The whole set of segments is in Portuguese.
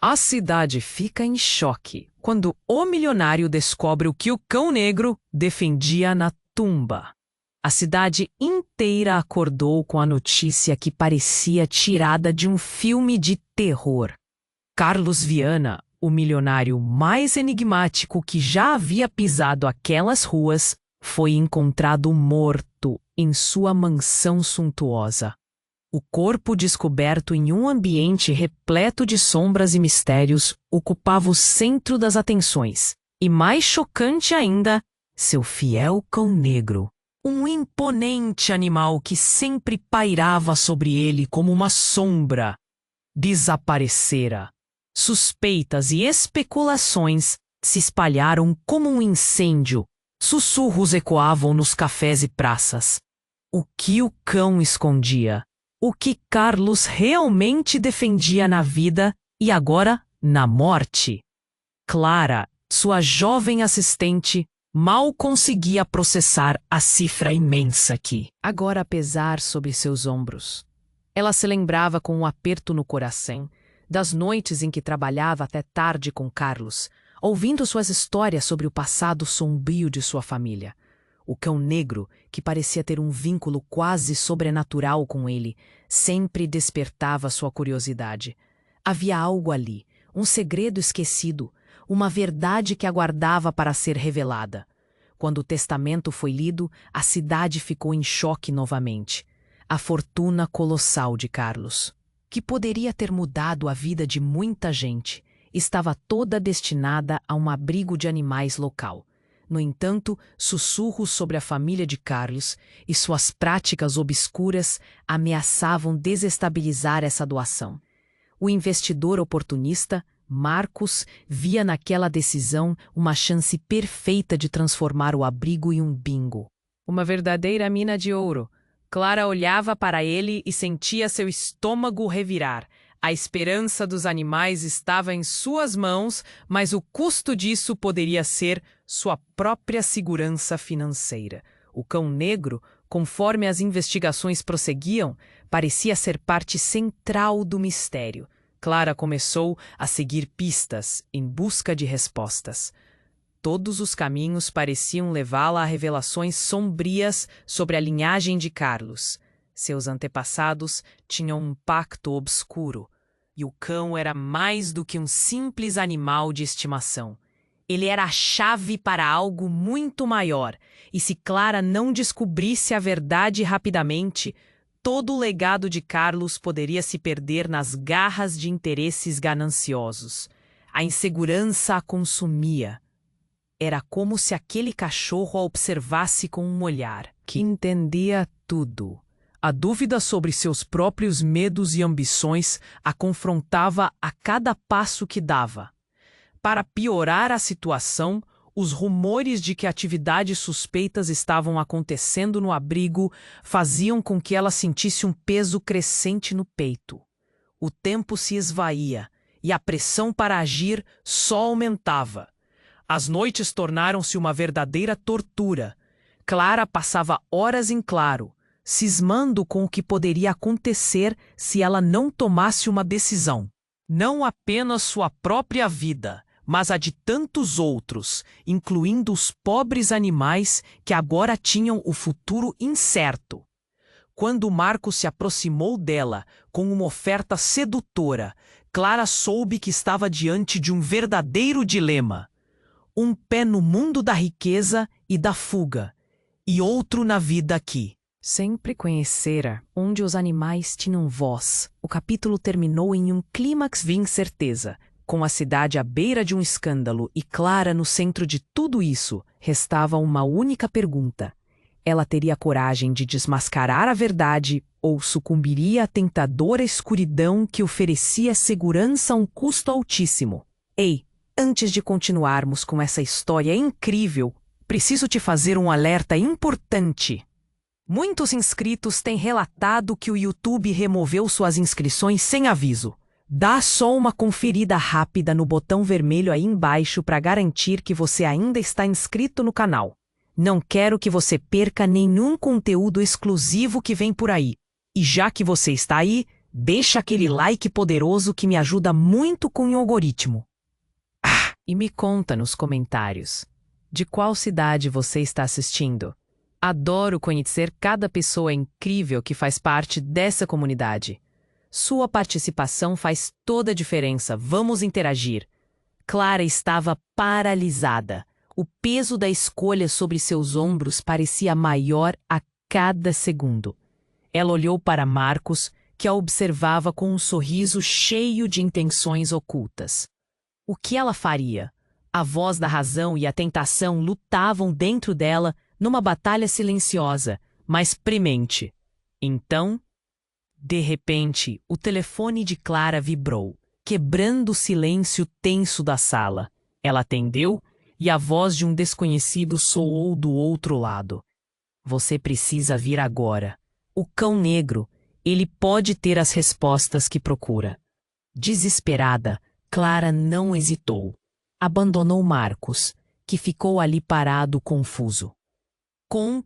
A cidade fica em choque quando o milionário descobre o que o cão negro defendia na tumba. A cidade inteira acordou com a notícia que parecia tirada de um filme de terror. Carlos Viana, o milionário mais enigmático que já havia pisado aquelas ruas, foi encontrado morto em sua mansão suntuosa. O corpo descoberto em um ambiente repleto de sombras e mistérios ocupava o centro das atenções. E mais chocante ainda, seu fiel cão negro. Um imponente animal que sempre pairava sobre ele como uma sombra. Desaparecera. Suspeitas e especulações se espalharam como um incêndio. Sussurros ecoavam nos cafés e praças. O que o cão escondia? O que Carlos realmente defendia na vida e agora na morte? Clara, sua jovem assistente, mal conseguia processar a cifra imensa que agora pesar sobre seus ombros. Ela se lembrava com um aperto no coração das noites em que trabalhava até tarde com Carlos, ouvindo suas histórias sobre o passado sombrio de sua família. O cão negro, que parecia ter um vínculo quase sobrenatural com ele, sempre despertava sua curiosidade. Havia algo ali, um segredo esquecido, uma verdade que aguardava para ser revelada. Quando o testamento foi lido, a cidade ficou em choque novamente. A fortuna colossal de Carlos, que poderia ter mudado a vida de muita gente, estava toda destinada a um abrigo de animais local. No entanto, sussurros sobre a família de Carlos e suas práticas obscuras ameaçavam desestabilizar essa doação. O investidor oportunista, Marcos, via naquela decisão uma chance perfeita de transformar o abrigo em um bingo. Uma verdadeira mina de ouro. Clara olhava para ele e sentia seu estômago revirar. A esperança dos animais estava em suas mãos, mas o custo disso poderia ser sua própria segurança financeira. O cão negro, conforme as investigações prosseguiam, parecia ser parte central do mistério. Clara começou a seguir pistas em busca de respostas. Todos os caminhos pareciam levá-la a revelações sombrias sobre a linhagem de Carlos. Seus antepassados tinham um pacto obscuro, e o cão era mais do que um simples animal de estimação. Ele era a chave para algo muito maior, e se Clara não descobrisse a verdade rapidamente, todo o legado de Carlos poderia se perder nas garras de interesses gananciosos. A insegurança a consumia. Era como se aquele cachorro a observasse com um olhar que entendia tudo. A dúvida sobre seus próprios medos e ambições a confrontava a cada passo que dava. Para piorar a situação, os rumores de que atividades suspeitas estavam acontecendo no abrigo faziam com que ela sentisse um peso crescente no peito. O tempo se esvaía e a pressão para agir só aumentava. As noites tornaram-se uma verdadeira tortura. Clara passava horas em claro, cismando com o que poderia acontecer se ela não tomasse uma decisão. Não apenas sua própria vida, mas a de tantos outros, incluindo os pobres animais que agora tinham o futuro incerto. Quando Marcos se aproximou dela com uma oferta sedutora, Clara soube que estava diante de um verdadeiro dilema. Um pé no mundo da riqueza e da fuga, e outro na vida aqui. Sempre conhecera onde os animais tinham voz. O capítulo terminou em um clímax de incerteza. Com a cidade à beira de um escândalo e Clara no centro de tudo isso, restava uma única pergunta. Ela teria coragem de desmascarar a verdade ou sucumbiria à tentadora escuridão que oferecia segurança a um custo altíssimo? Ei, antes de continuarmos com essa história incrível, preciso te fazer um alerta importante. Muitos inscritos têm relatado que o YouTube removeu suas inscrições sem aviso. Dá só uma conferida rápida no botão vermelho aí embaixo para garantir que você ainda está inscrito no canal. Não quero que você perca nenhum conteúdo exclusivo que vem por aí. E já que você está aí, Deixa aquele like poderoso que me ajuda muito com o algoritmo. E me conta nos comentários de qual cidade você está assistindo. Adoro conhecer cada pessoa incrível que faz parte dessa comunidade. Sua participação faz toda a diferença. Vamos interagir. Clara estava paralisada. O peso da escolha sobre seus ombros parecia maior a cada segundo. Ela olhou para Marcos, que a observava com um sorriso cheio de intenções ocultas. O que ela faria? A voz da razão e a tentação lutavam dentro dela numa batalha silenciosa, mas premente. Então, de repente, o telefone de Clara vibrou, quebrando o silêncio tenso da sala. Ela atendeu e a voz de um desconhecido soou do outro lado. Você precisa vir agora. O cão negro, ele pode ter as respostas que procura. Desesperada, Clara não hesitou. Abandonou Marcos, que ficou ali parado confuso. Com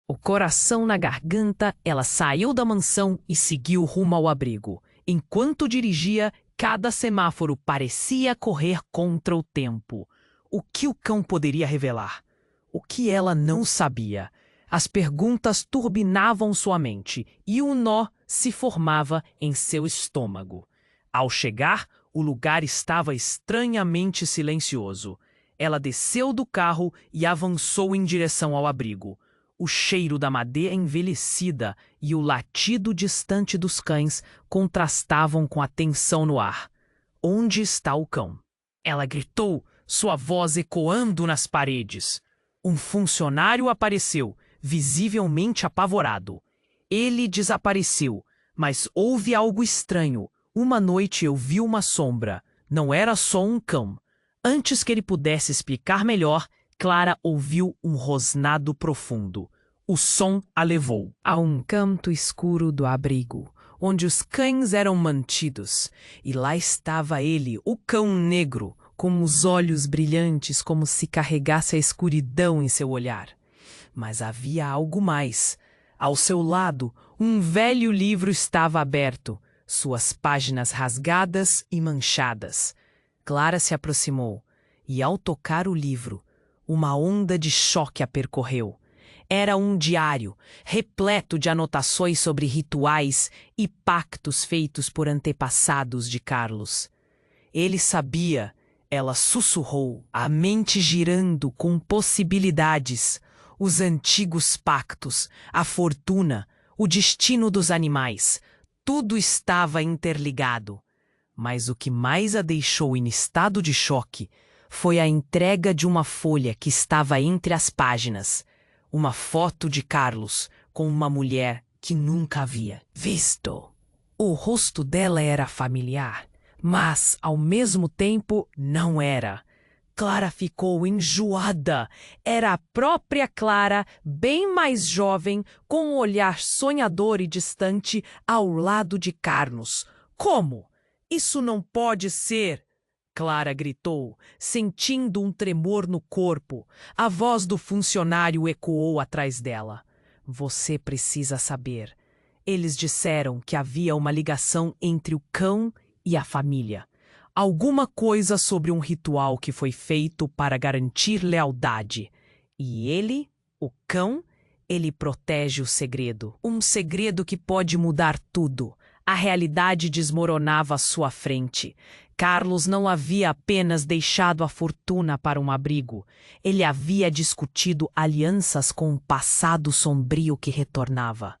o coração na garganta, ela saiu da mansão e seguiu rumo ao abrigo. Enquanto dirigia, cada semáforo parecia correr contra o tempo. O que o cão poderia revelar? O que ela não sabia? As perguntas turbinavam sua mente e um nó se formava em seu estômago. Ao chegar, o lugar estava estranhamente silencioso. Ela desceu do carro e avançou em direção ao abrigo. O cheiro da madeira envelhecida e o latido distante dos cães contrastavam com a tensão no ar. Onde está o cão? Ela gritou, sua voz ecoando nas paredes. Um funcionário apareceu, visivelmente apavorado. Ele desapareceu, mas houve algo estranho. Uma noite eu vi uma sombra. Não era só um cão. Antes que ele pudesse explicar melhor, Clara ouviu um rosnado profundo. O som a levou a um canto escuro do abrigo, onde os cães eram mantidos. E lá estava ele, o cão negro, com os olhos brilhantes como se carregasse a escuridão em seu olhar. Mas havia algo mais. Ao seu lado, um velho livro estava aberto, suas páginas rasgadas e manchadas. Clara se aproximou, e ao tocar o livro, uma onda de choque a percorreu. Era um diário, repleto de anotações sobre rituais e pactos feitos por antepassados de Carlos. Ele sabia, ela sussurrou, a mente girando com possibilidades. Os antigos pactos, a fortuna, o destino dos animais, tudo estava interligado. Mas o que mais a deixou em estado de choque foi a entrega de uma folha que estava entre as páginas. Uma foto de Carlos com uma mulher que nunca havia visto. O rosto dela era familiar, mas, ao mesmo tempo, não era. Clara ficou enjoada. Era a própria Clara, bem mais jovem, com um olhar sonhador e distante, ao lado de Carlos. Como? Isso não pode ser! Clara gritou, sentindo um tremor no corpo. A voz do funcionário ecoou atrás dela. Você precisa saber. Eles disseram que havia uma ligação entre o cão e a família. Alguma coisa sobre um ritual que foi feito para garantir lealdade. E ele, o cão, ele protege o segredo. Um segredo que pode mudar tudo. A realidade desmoronava à sua frente. Carlos não havia apenas deixado a fortuna para um abrigo. Ele havia discutido alianças com um passado sombrio que retornava.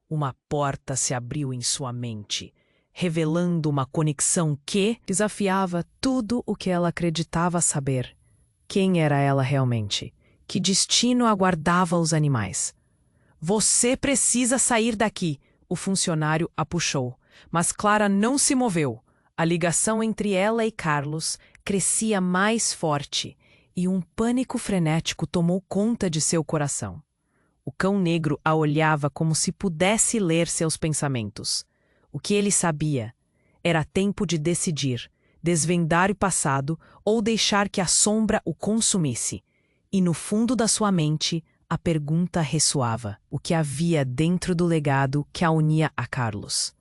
Uma porta se abriu em sua mente, revelando uma conexão que desafiava tudo o que ela acreditava saber. Quem era ela realmente? Que destino aguardava os animais? Você precisa sair daqui! O funcionário a puxou, mas Clara não se moveu. A ligação entre ela e Carlos crescia mais forte e um pânico frenético tomou conta de seu coração. O cão negro a olhava como se pudesse ler seus pensamentos. O que ele sabia era tempo de decidir, desvendar o passado ou deixar que a sombra o consumisse. E no fundo da sua mente, a pergunta ressoava: o que havia dentro do legado que a unia a Carlos?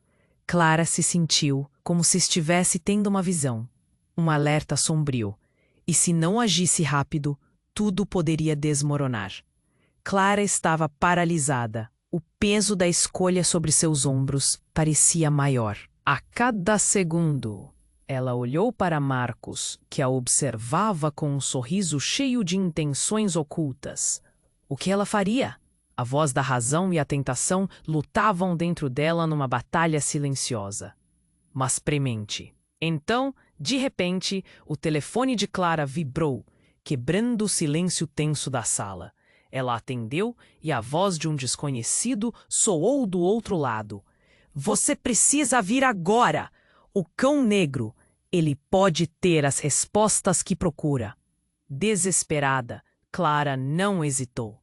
Clara se sentiu como se estivesse tendo uma visão, um alerta sombrio, e se não agisse rápido, tudo poderia desmoronar. Clara estava paralisada. O peso da escolha sobre seus ombros parecia maior. A cada segundo, ela olhou para Marcos, que a observava com um sorriso cheio de intenções ocultas. O que ela faria? A voz da razão e a tentação lutavam dentro dela numa batalha silenciosa, mas premente. Então, de repente, o telefone de Clara vibrou, quebrando o silêncio tenso da sala. Ela atendeu e a voz de um desconhecido soou do outro lado. Você precisa vir agora! O cão negro, ele pode ter as respostas que procura. Desesperada, Clara não hesitou.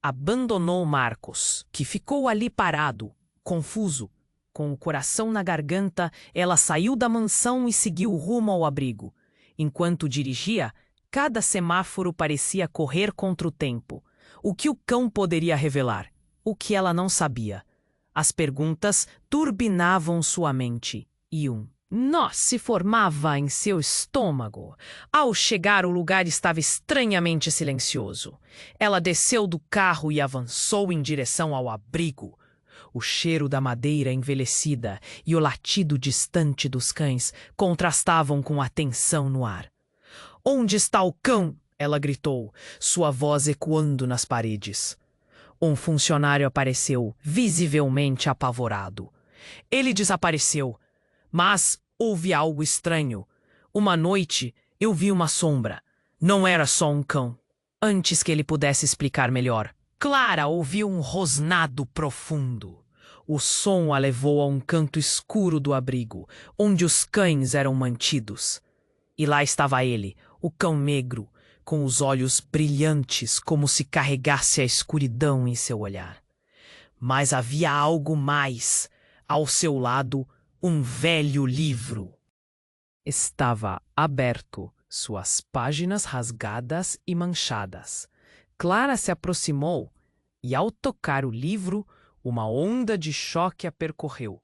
Abandonou Marcos, que ficou ali parado, confuso. Com o coração na garganta, ela saiu da mansão e seguiu rumo ao abrigo. Enquanto dirigia, cada semáforo parecia correr contra o tempo. O que o cão poderia revelar? O que ela não sabia? As perguntas turbinavam sua mente, e um nó se formava em seu estômago. Ao chegar, o lugar estava estranhamente silencioso. Ela desceu do carro e avançou em direção ao abrigo. O cheiro da madeira envelhecida e o latido distante dos cães contrastavam com a tensão no ar. Onde está o cão? Ela gritou, sua voz ecoando nas paredes. Um funcionário apareceu, visivelmente apavorado. Ele desapareceu, mas houve algo estranho. Uma noite, eu vi uma sombra. Não era só um cão. Antes que ele pudesse explicar melhor, Clara ouviu um rosnado profundo. O som a levou a um canto escuro do abrigo, onde os cães eram mantidos. E lá estava ele, o cão negro, com os olhos brilhantes como se carregasse a escuridão em seu olhar. Mas havia algo mais. Ao seu lado, um velho livro. Estava aberto, suas páginas rasgadas e manchadas. Clara se aproximou e, ao tocar o livro, uma onda de choque a percorreu.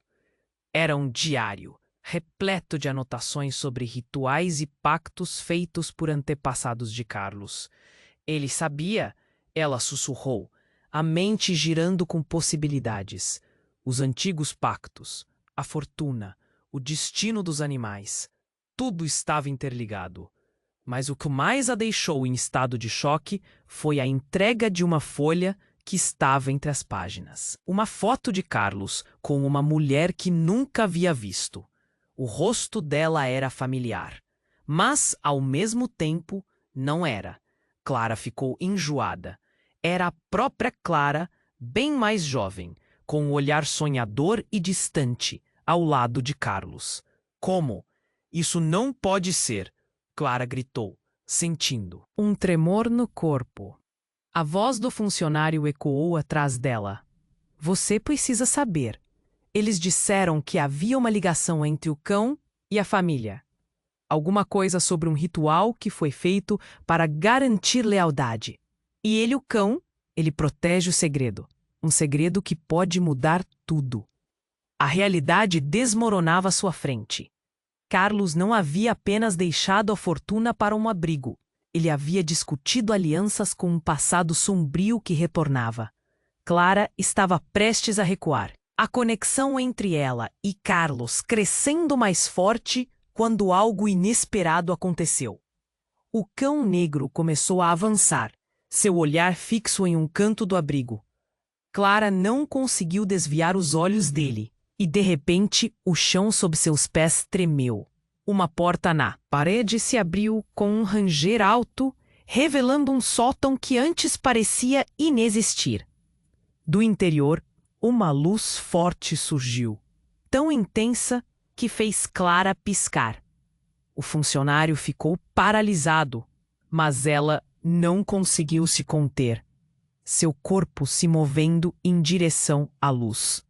Era um diário, repleto de anotações sobre rituais e pactos feitos por antepassados de Carlos. Ele sabia, ela sussurrou, a mente girando com possibilidades. Os antigos pactos, a fortuna, o destino dos animais. Tudo estava interligado. Mas o que mais a deixou em estado de choque foi a entrega de uma folha que estava entre as páginas. Uma foto de Carlos com uma mulher que nunca havia visto. O rosto dela era familiar, mas, ao mesmo tempo, não era. Clara ficou enjoada. Era a própria Clara, bem mais jovem, com um olhar sonhador e distante, ao lado de Carlos. Como? Isso não pode ser! Clara gritou, sentindo um tremor no corpo. A voz do funcionário ecoou atrás dela. Você precisa saber. Eles disseram que havia uma ligação entre o cão e a família. Alguma coisa sobre um ritual que foi feito para garantir lealdade. E ele, o cão, ele protege o segredo. Um segredo que pode mudar tudo. A realidade desmoronava à sua frente. Carlos não havia apenas deixado a fortuna para um abrigo. Ele havia discutido alianças com um passado sombrio que retornava. Clara estava prestes a recuar. A conexão entre ela e Carlos crescendo mais forte quando algo inesperado aconteceu. O cão negro começou a avançar, seu olhar fixo em um canto do abrigo. Clara não conseguiu desviar os olhos dele, e de repente o chão sob seus pés tremeu. Uma porta na parede se abriu com um ranger alto, revelando um sótão que antes parecia inexistir. Do interior, uma luz forte surgiu, tão intensa que fez Clara piscar. O funcionário ficou paralisado, mas ela não conseguiu se conter, seu corpo se movendo em direção à luz.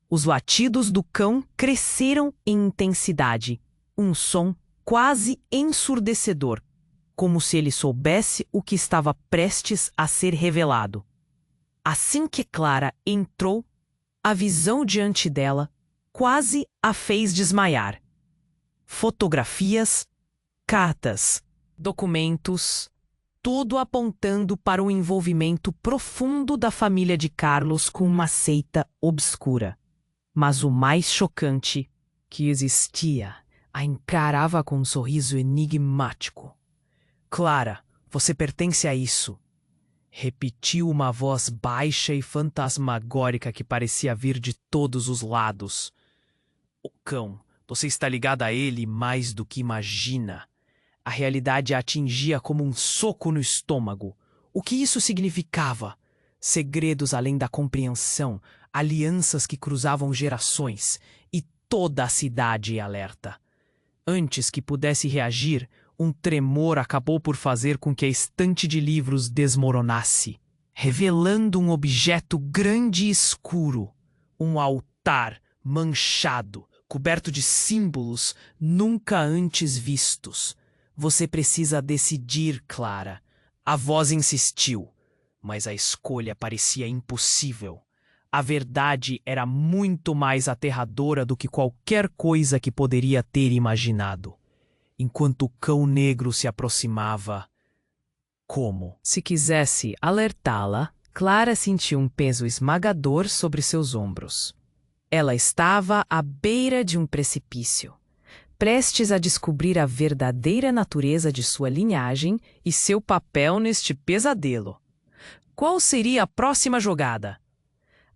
Os latidos do cão cresceram em intensidade, um som quase ensurdecedor, como se ele soubesse o que estava prestes a ser revelado. Assim que Clara entrou, a visão diante dela quase a fez desmaiar. Fotografias, cartas, documentos, tudo apontando para o envolvimento profundo da família de Carlos com uma seita obscura. Mas o mais chocante, que existia, a encarava com um sorriso enigmático. Clara, você pertence a isso. Repetiu uma voz baixa e fantasmagórica que parecia vir de todos os lados. O cão, você está ligada a ele mais do que imagina. A realidade a atingia como um soco no estômago. O que isso significava? Segredos além da compreensão, alianças que cruzavam gerações, e toda a cidade alerta. Antes que pudesse reagir, um tremor acabou por fazer com que a estante de livros desmoronasse, revelando um objeto grande e escuro, um altar manchado, coberto de símbolos nunca antes vistos. Você precisa decidir, Clara. A voz insistiu, mas a escolha parecia impossível. A verdade era muito mais aterradora do que qualquer coisa que poderia ter imaginado. Enquanto o cão negro se aproximava. Como? Se quisesse alertá-la, Clara sentiu um peso esmagador sobre seus ombros. Ela estava à beira de um precipício, prestes a descobrir a verdadeira natureza de sua linhagem e seu papel neste pesadelo. Qual seria a próxima jogada?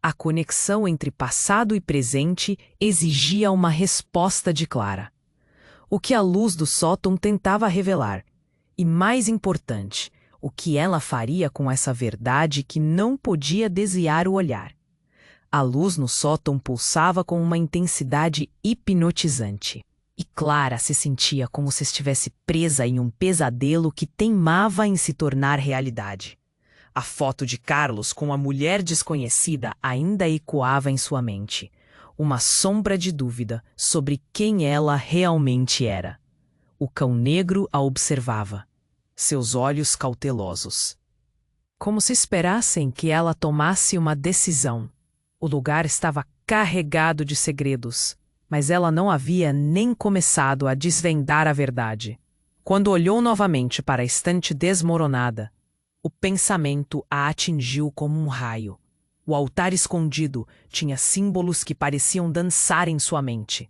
A conexão entre passado e presente exigia uma resposta de Clara. O que a luz do sótão tentava revelar. E, mais importante, o que ela faria com essa verdade que não podia desviar o olhar. A luz no sótão pulsava com uma intensidade hipnotizante. E Clara se sentia como se estivesse presa em um pesadelo que teimava em se tornar realidade. A foto de Carlos com a mulher desconhecida ainda ecoava em sua mente. Uma sombra de dúvida sobre quem ela realmente era. O cão negro a observava, seus olhos cautelosos. Como se esperassem que ela tomasse uma decisão. O lugar estava carregado de segredos, mas ela não havia nem começado a desvendar a verdade. Quando olhou novamente para a estante desmoronada, o pensamento a atingiu como um raio. O altar escondido tinha símbolos que pareciam dançar em sua mente.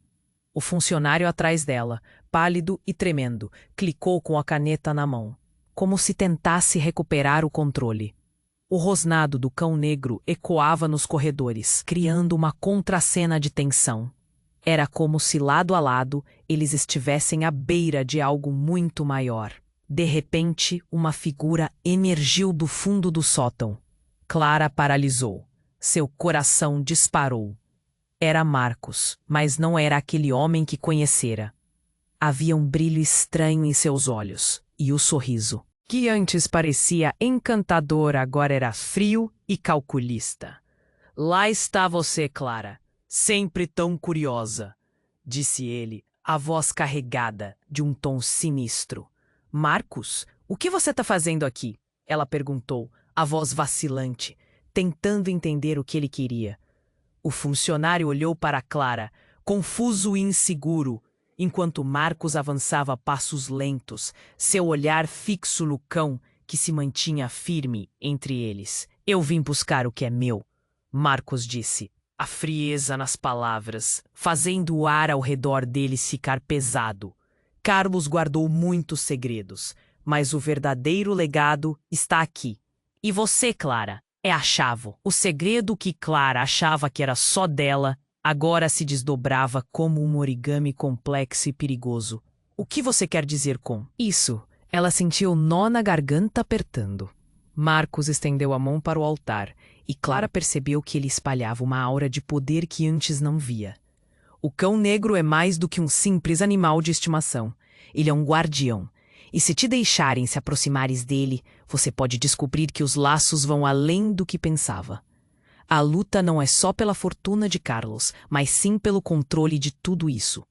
O funcionário atrás dela, pálido e tremendo, clicou com a caneta na mão, como se tentasse recuperar o controle. O rosnado do cão negro ecoava nos corredores, criando uma contracena de tensão. Era como se lado a lado eles estivessem à beira de algo muito maior. De repente, uma figura emergiu do fundo do sótão. Clara paralisou. Seu coração disparou. Era Marcos, mas não era aquele homem que conhecera. Havia um brilho estranho em seus olhos, e o sorriso, que antes parecia encantador, agora era frio e calculista. Lá está você, Clara, sempre tão curiosa, disse ele, a voz carregada de um tom sinistro. Marcos, o que você está fazendo aqui? Ela perguntou, a voz vacilante, tentando entender o que ele queria. O funcionário olhou para Clara, confuso e inseguro, enquanto Marcos avançava a passos lentos, seu olhar fixo no cão que se mantinha firme entre eles. Eu vim buscar o que é meu, Marcos disse, a frieza nas palavras, fazendo o ar ao redor deles ficar pesado. Carlos guardou muitos segredos, mas o verdadeiro legado está aqui. E você, Clara? É a chave. O segredo que Clara achava que era só dela, agora se desdobrava como um origami complexo e perigoso. O que você quer dizer com isso? Ela sentiu o nó na garganta apertando. Marcos estendeu a mão para o altar, e Clara percebeu que ele espalhava uma aura de poder que antes não via. O cão negro é mais do que um simples animal de estimação. Ele é um guardião. E se te deixarem se aproximares dele, você pode descobrir que os laços vão além do que pensava. A luta não é só pela fortuna de Carlos, mas sim pelo controle de tudo isso.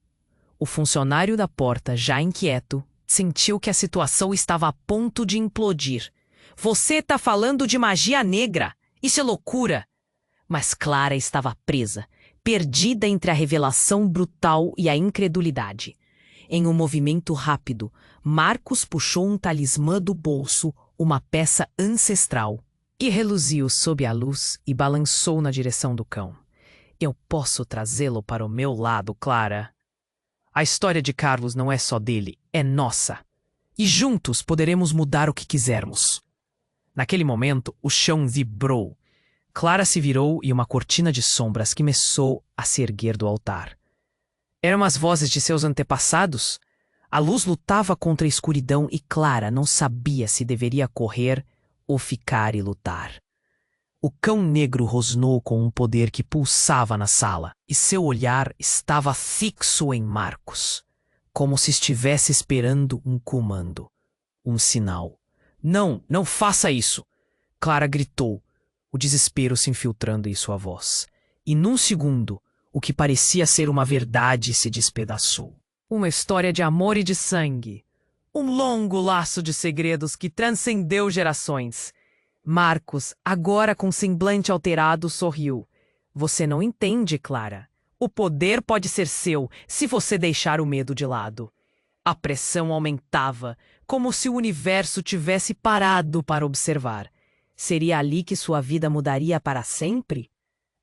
O funcionário da porta, já inquieto, sentiu que a situação estava a ponto de implodir. Você está falando de magia negra! Isso é loucura! Mas Clara estava presa, perdida entre a revelação brutal e a incredulidade. Em um movimento rápido, Marcos puxou um talismã do bolso, uma peça ancestral, e reluziu sob a luz e balançou na direção do cão. Eu posso trazê-lo para o meu lado, Clara. A história de Carlos não é só dele, é nossa. E juntos poderemos mudar o que quisermos. Naquele momento, o chão vibrou. Clara se virou e uma cortina de sombras começou a se erguer do altar. Eram as vozes de seus antepassados? A luz lutava contra a escuridão e Clara não sabia se deveria correr ou ficar e lutar. O cão negro rosnou com um poder que pulsava na sala, e seu olhar estava fixo em Marcos, como se estivesse esperando um comando, um sinal. Não, não faça isso! Clara gritou, o desespero se infiltrando em sua voz. E num segundo, o que parecia ser uma verdade se despedaçou. Uma história de amor e de sangue. Um longo laço de segredos que transcendeu gerações. Marcos, agora com semblante alterado, sorriu. Você não entende, Clara. O poder pode ser seu se você deixar o medo de lado. A pressão aumentava, como se o universo tivesse parado para observar. Seria ali que sua vida mudaria para sempre?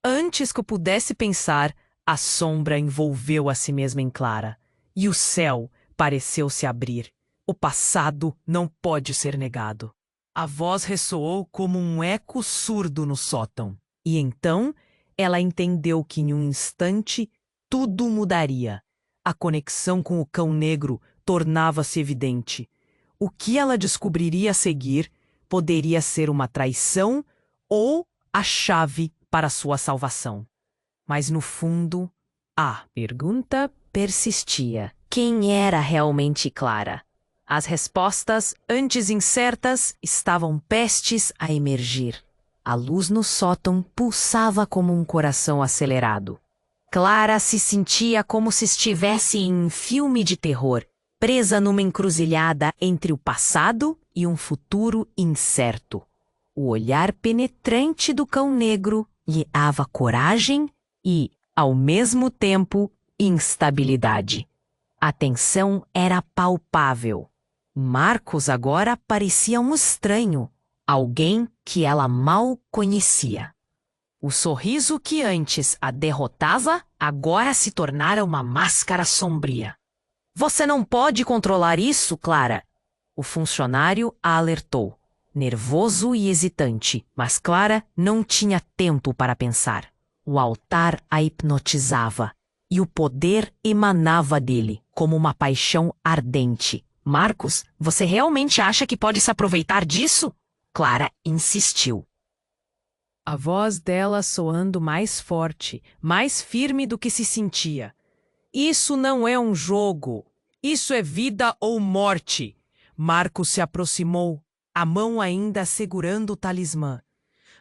Antes que eu pudesse pensar, a sombra envolveu a si mesma em Clara, e o céu pareceu se abrir. O passado não pode ser negado. A voz ressoou como um eco surdo no sótão. E então ela entendeu que em um instante tudo mudaria. A conexão com o cão negro tornava-se evidente. O que ela descobriria a seguir poderia ser uma traição ou a chave para sua salvação. Mas no fundo, a pergunta persistia. Quem era realmente Clara? As respostas, antes incertas, estavam prestes a emergir. A luz no sótão pulsava como um coração acelerado. Clara se sentia como se estivesse em um filme de terror, presa numa encruzilhada entre o passado e um futuro incerto. O olhar penetrante do cão negro lhe dava coragem e, ao mesmo tempo, instabilidade. A tensão era palpável. Marcos agora parecia um estranho, alguém que ela mal conhecia. O sorriso que antes a derrotava agora se tornara uma máscara sombria. Você não pode controlar isso, Clara. O funcionário a alertou, nervoso e hesitante, mas Clara não tinha tempo para pensar. O altar a hipnotizava, e o poder emanava dele, como uma paixão ardente. Marcos, você realmente acha que pode se aproveitar disso? Clara insistiu. A voz dela soando mais forte, mais firme do que se sentia. Isso não é um jogo. Isso é vida ou morte. Marcos se aproximou, a mão ainda segurando o talismã.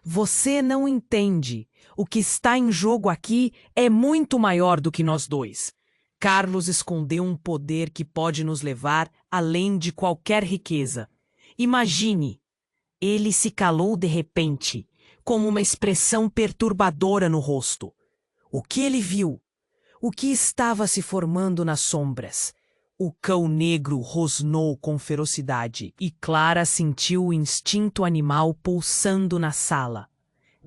Você não entende. O que está em jogo aqui é muito maior do que nós dois. Carlos escondeu um poder que pode nos levar além de qualquer riqueza. Imagine. Ele se calou de repente, com uma expressão perturbadora no rosto. O que ele viu? O que estava se formando nas sombras? O cão negro rosnou com ferocidade e Clara sentiu o instinto animal pulsando na sala.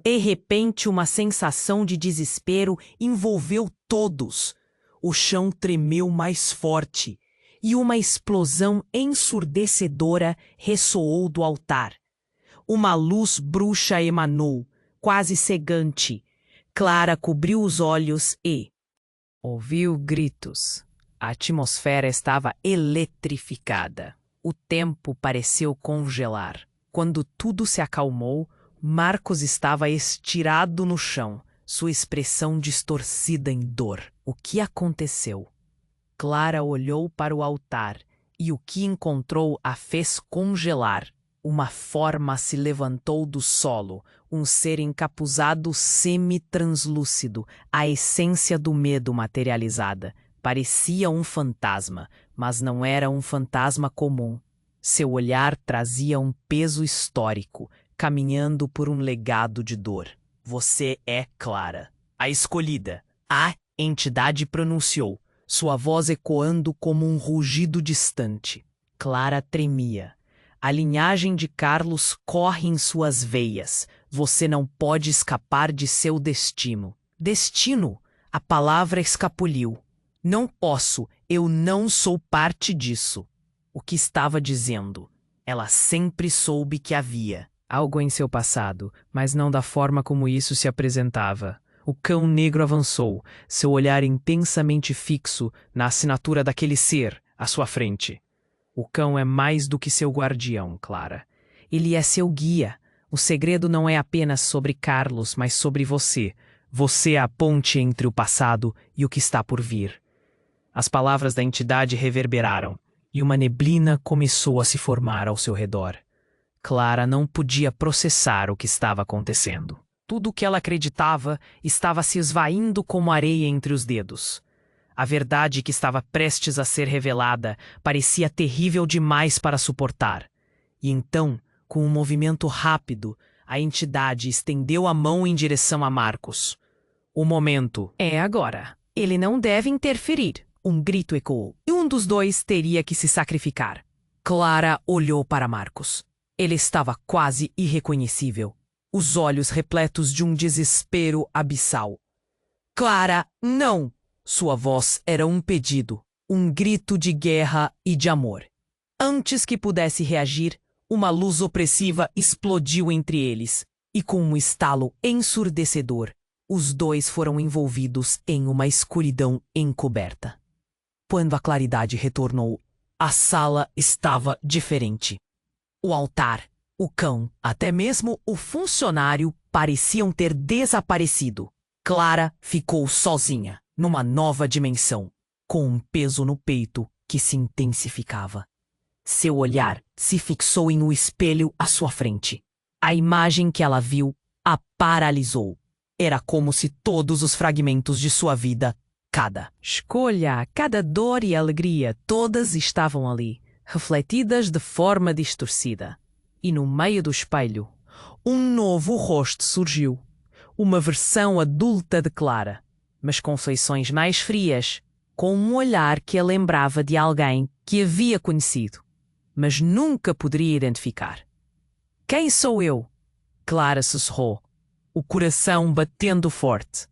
De repente, uma sensação de desespero envolveu todos. O chão tremeu mais forte e uma explosão ensurdecedora ressoou do altar. Uma luz bruxa emanou, quase cegante. Clara cobriu os olhos e ouviu gritos. A atmosfera estava eletrificada. O tempo pareceu congelar. Quando tudo se acalmou, Marcos estava estirado no chão, sua expressão distorcida em dor. O que aconteceu? Clara olhou para o altar e o que encontrou a fez congelar. Uma forma se levantou do solo, um ser encapuzado semi-translúcido, a essência do medo materializada. Parecia um fantasma, mas não era um fantasma comum. Seu olhar trazia um peso histórico, caminhando por um legado de dor. Você é Clara, a escolhida, A entidade pronunciou, sua voz ecoando como um rugido distante. Clara tremia. A linhagem de Carlos corre em suas veias. Você não pode escapar de seu destino. Destino! A palavra escapuliu. Não posso, eu não sou parte disso. O que estava dizendo? Ela sempre soube que havia algo em seu passado, mas não da forma como isso se apresentava. O cão negro avançou, seu olhar intensamente fixo na assinatura daquele ser à sua frente. O cão é mais do que seu guardião, Clara. Ele é seu guia. O segredo não é apenas sobre Carlos, mas sobre você. Você é a ponte entre o passado e o que está por vir. As palavras da entidade reverberaram, e uma neblina começou a se formar ao seu redor. Clara não podia processar o que estava acontecendo. Tudo o que ela acreditava estava se esvaindo como areia entre os dedos. A verdade que estava prestes a ser revelada parecia terrível demais para suportar. E então, com um movimento rápido, a entidade estendeu a mão em direção a Marcos. O momento é agora. Ele não deve interferir. Um grito ecoou, e um dos dois teria que se sacrificar. Clara olhou para Marcos. Ele estava quase irreconhecível, os olhos repletos de um desespero abissal. Clara, não! Sua voz era um pedido, um grito de guerra e de amor. Antes que pudesse reagir, uma luz opressiva explodiu entre eles, e com um estalo ensurdecedor, os dois foram envolvidos em uma escuridão encoberta. Quando a claridade retornou, a sala estava diferente. O altar, o cão, até mesmo o funcionário pareciam ter desaparecido. Clara ficou sozinha, numa nova dimensão, com um peso no peito que se intensificava. Seu olhar se fixou em um espelho à sua frente. A imagem que ela viu a paralisou. Era como se todos os fragmentos de sua vida, cada escolha, cada dor e alegria, todas estavam ali, refletidas de forma distorcida. E no meio do espelho, um novo rosto surgiu. Uma versão adulta de Clara, mas com feições mais frias, com um olhar que a lembrava de alguém que havia conhecido, mas nunca poderia identificar. Quem sou eu? Clara sussurrou, o coração batendo forte.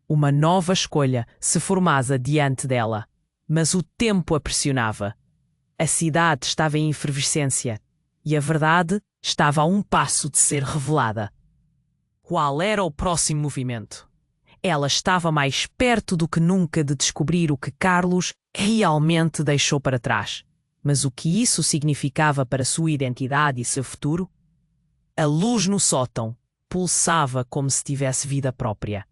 Uma nova escolha se formava diante dela, mas o tempo a pressionava. A cidade estava em efervescência e a verdade estava a um passo de ser revelada. Qual era o próximo movimento? Ela estava mais perto do que nunca de descobrir o que Carlos realmente deixou para trás. Mas o que isso significava para sua identidade e seu futuro? A luz no sótão pulsava como se tivesse vida própria.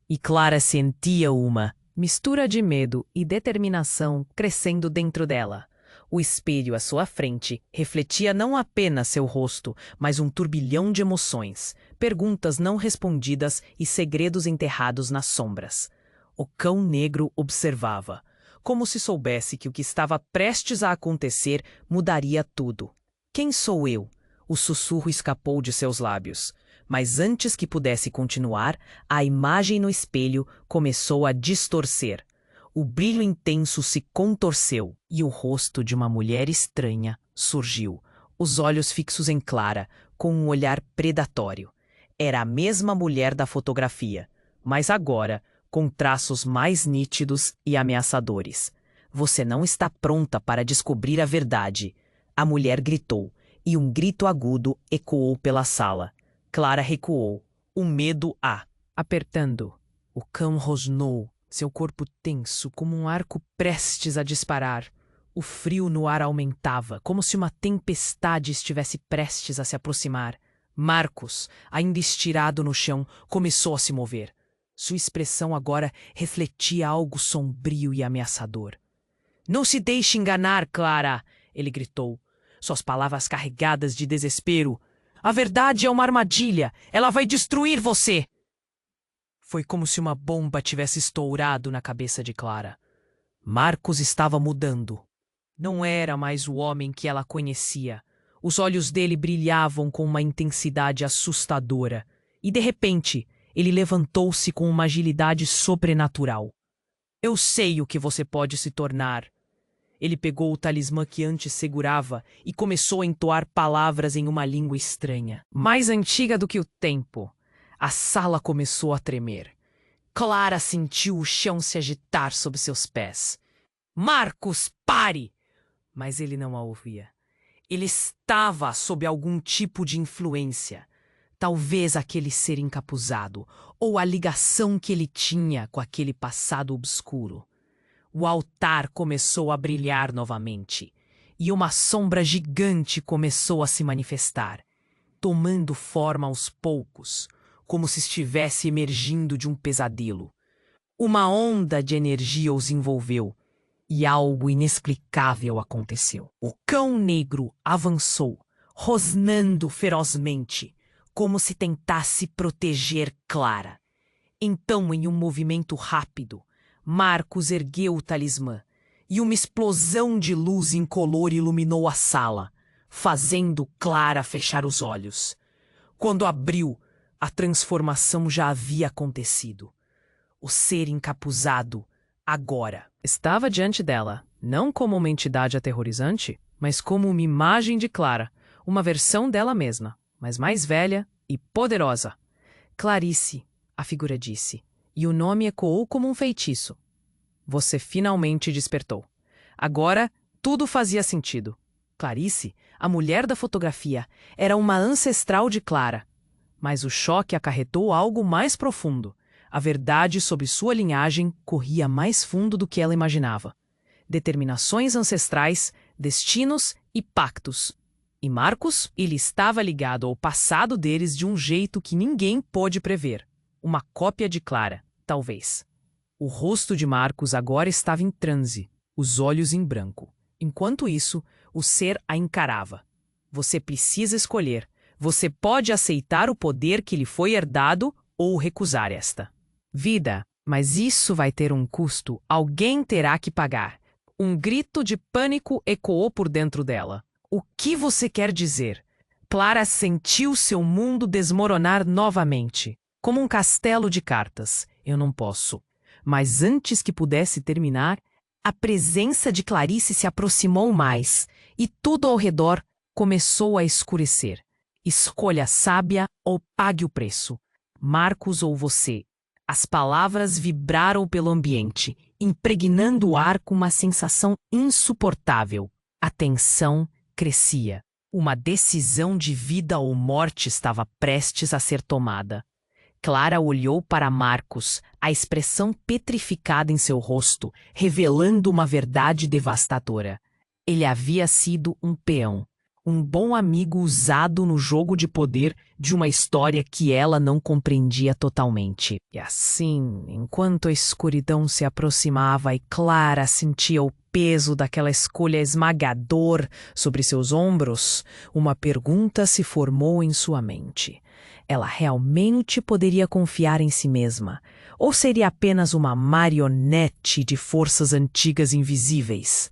E Clara sentia uma mistura de medo e determinação crescendo dentro dela. O espelho à sua frente refletia não apenas seu rosto, mas um turbilhão de emoções, perguntas não respondidas e segredos enterrados nas sombras. O cão negro observava, como se soubesse que o que estava prestes a acontecer mudaria tudo. Quem sou eu? O sussurro escapou de seus lábios. Mas antes que pudesse continuar, a imagem no espelho começou a distorcer. O brilho intenso se contorceu e o rosto de uma mulher estranha surgiu, os olhos fixos em Clara, com um olhar predatório. Era a mesma mulher da fotografia, mas agora com traços mais nítidos e ameaçadores. Você não está pronta para descobrir a verdade. A mulher gritou, e um grito agudo ecoou pela sala. Clara recuou, o medo a apertando. O cão rosnou, seu corpo tenso como um arco prestes a disparar. O frio no ar aumentava, como se uma tempestade estivesse prestes a se aproximar. Marcos, ainda estirado no chão, começou a se mover. Sua expressão agora refletia algo sombrio e ameaçador. Não se deixe enganar, Clara! Ele gritou, suas palavras carregadas de desespero. A verdade é uma armadilha! Ela vai destruir você! Foi como se uma bomba tivesse estourado na cabeça de Clara. Marcos estava mudando. Não era mais o homem que ela conhecia. Os olhos dele brilhavam com uma intensidade assustadora. E, de repente, Ele levantou-se com uma agilidade sobrenatural. Eu sei o que você pode se tornar. Ele pegou o talismã que antes segurava e começou a entoar palavras em uma língua estranha, mais antiga do que o tempo. A sala começou a tremer. Clara sentiu o chão se agitar sob seus pés. Marcos, pare! Mas ele não a ouvia. Ele estava sob algum tipo de influência. Talvez aquele ser encapuzado, ou a ligação que ele tinha com aquele passado obscuro. O altar começou a brilhar novamente, e uma sombra gigante começou a se manifestar, tomando forma aos poucos, como se estivesse emergindo de um pesadelo. Uma onda de energia os envolveu, e algo inexplicável aconteceu. O cão negro avançou, rosnando ferozmente, como se tentasse proteger Clara. Então, em um movimento rápido, Marcos ergueu o talismã, e uma explosão de luz incolor iluminou a sala, fazendo Clara fechar os olhos. Quando abriu, a transformação já havia acontecido. O ser encapuzado, agora, estava diante dela, não como uma entidade aterrorizante, mas como uma imagem de Clara, uma versão dela mesma, mas mais velha e poderosa. Clarice, a figura disse, e o nome ecoou como um feitiço. Você finalmente despertou. Agora, tudo fazia sentido. Clarice, a mulher da fotografia, era uma ancestral de Clara. Mas o choque acarretou algo mais profundo. A verdade sobre sua linhagem corria mais fundo do que ela imaginava. Determinações ancestrais, destinos e pactos. E Marcos, ele estava ligado ao passado deles de um jeito que ninguém pôde prever. Uma cópia de Clara, talvez. O rosto de Marcos agora estava em transe, os olhos em branco. Enquanto isso, o ser a encarava. Você precisa escolher. Você pode aceitar o poder que lhe foi herdado ou recusar esta vida. Mas isso vai ter um custo. Alguém terá que pagar. Um grito de pânico ecoou por dentro dela. O que você quer dizer? Clara sentiu seu mundo desmoronar novamente, como um castelo de cartas. Eu não posso. Mas antes que pudesse terminar, a presença de Clarice se aproximou mais, e tudo ao redor começou a escurecer. Escolha sábia ou pague o preço. Marcos ou você. As palavras vibraram pelo ambiente, impregnando o ar com uma sensação insuportável. A tensão crescia. Uma decisão de vida ou morte estava prestes a ser tomada. Clara olhou para Marcos, a expressão petrificada em seu rosto, revelando uma verdade devastadora. Ele havia sido um peão, um bom amigo usado no jogo de poder de uma história que ela não compreendia totalmente. E assim, enquanto a escuridão se aproximava e Clara sentia o peso daquela escolha esmagador sobre seus ombros, uma pergunta se formou em sua mente. Ela realmente poderia confiar em si mesma? Ou seria apenas uma marionete de forças antigas invisíveis?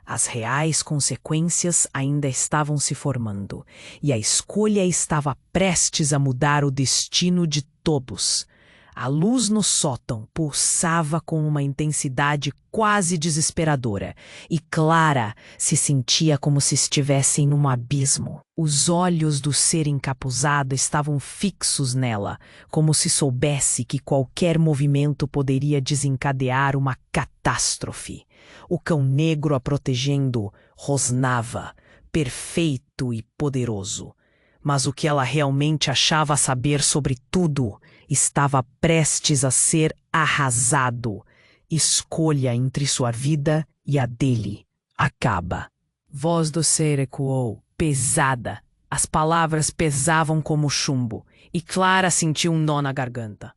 As reais consequências ainda estavam se formando, e a escolha estava prestes a mudar o destino de todos. A luz no sótão pulsava com uma intensidade quase desesperadora, e Clara se sentia como se estivesse em um abismo. Os olhos do ser encapuzado estavam fixos nela, como se soubesse que qualquer movimento poderia desencadear uma catástrofe. O cão negro a protegendo rosnava, perfeito e poderoso. Mas o que ela realmente achava saber sobre tudo estava prestes a ser arrasado. Escolha entre sua vida e a dele. Acaba. Voz do ser ecoou, pesada. As palavras pesavam como chumbo, e Clara sentiu um nó na garganta.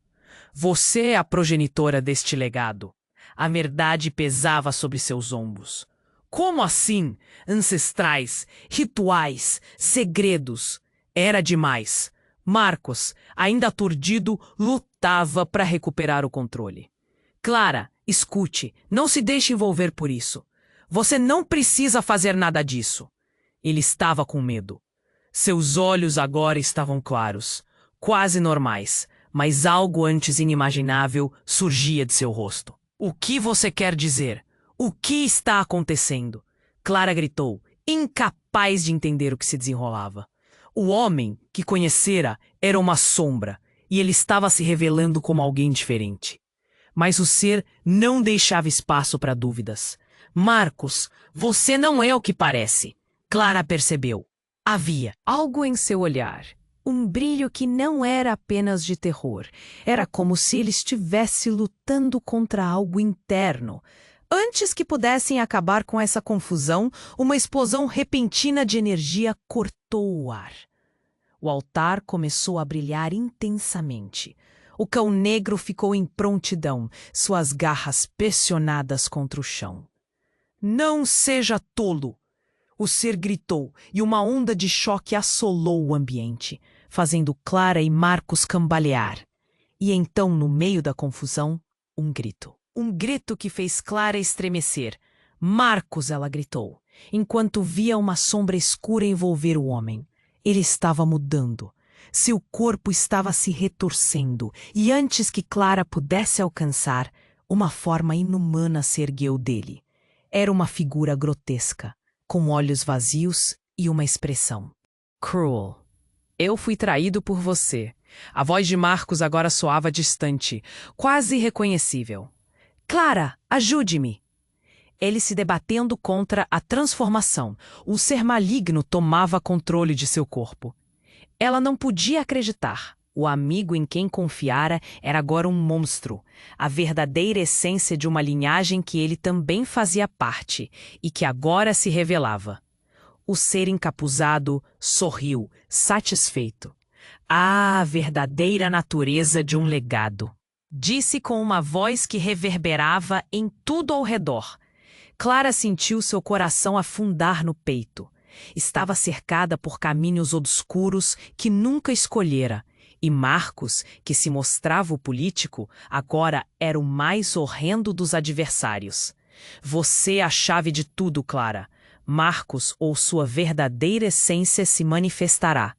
Você é a progenitora deste legado. A verdade pesava sobre seus ombros. Como assim? Ancestrais, rituais, segredos. Era demais. Marcos, ainda aturdido, lutava para recuperar o controle. Clara, escute, não se deixe envolver por isso. Você não precisa fazer nada disso. Ele estava com medo. Seus olhos agora estavam claros, quase normais, mas algo antes inimaginável surgia de seu rosto. O que você quer dizer? O que está acontecendo? Clara gritou, incapaz de entender o que se desenrolava. O homem que conhecera era uma sombra, e ele estava se revelando como alguém diferente. Mas o ser não deixava espaço para dúvidas. Marcos, você não é o que parece. Clara percebeu. Havia algo em seu olhar. Um brilho que não era apenas de terror. Era como se ele estivesse lutando contra algo interno. Antes que pudessem acabar com essa confusão, uma explosão repentina de energia cortou o ar. O altar começou a brilhar intensamente. O cão negro ficou em prontidão, suas garras pressionadas contra o chão. Não seja tolo! O ser gritou e uma onda de choque assolou o ambiente, fazendo Clara e Marcos cambalear. E então, no meio da confusão, um grito. Um grito que fez Clara estremecer. Marcos, ela gritou, enquanto via uma sombra escura envolver o homem. Ele estava mudando. Seu corpo estava se retorcendo, e antes que Clara pudesse alcançar, uma forma inumana se ergueu dele. Era uma figura grotesca, com olhos vazios e uma expressão. Cruel. Eu fui traído por você. A voz de Marcos agora soava distante, quase irreconhecível. Clara, ajude-me! Ele se debatendo contra a transformação. O ser maligno tomava controle de seu corpo. Ela não podia acreditar. O amigo em quem confiara era agora um monstro, a verdadeira essência de uma linhagem que ele também fazia parte e que agora se revelava. O ser encapuzado sorriu, satisfeito. A verdadeira natureza de um legado. Disse com uma voz que reverberava em tudo ao redor. Clara sentiu seu coração afundar no peito. Estava cercada por caminhos obscuros que nunca escolhera, e Marcos, que se mostrava o político, agora era o mais horrendo dos adversários. Você é a chave de tudo, Clara. Marcos ou sua verdadeira essência se manifestará.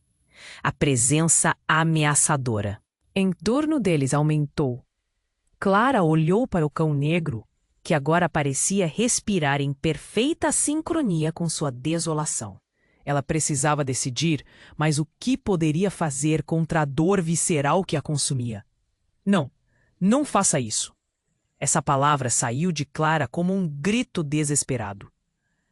A presença ameaçadora. Em torno deles aumentou. Clara olhou para o cão negro, que agora parecia respirar em perfeita sincronia com sua desolação. Ela precisava decidir, mas o que poderia fazer contra a dor visceral que a consumia? Não, não faça isso. Essa palavra saiu de Clara como um grito desesperado.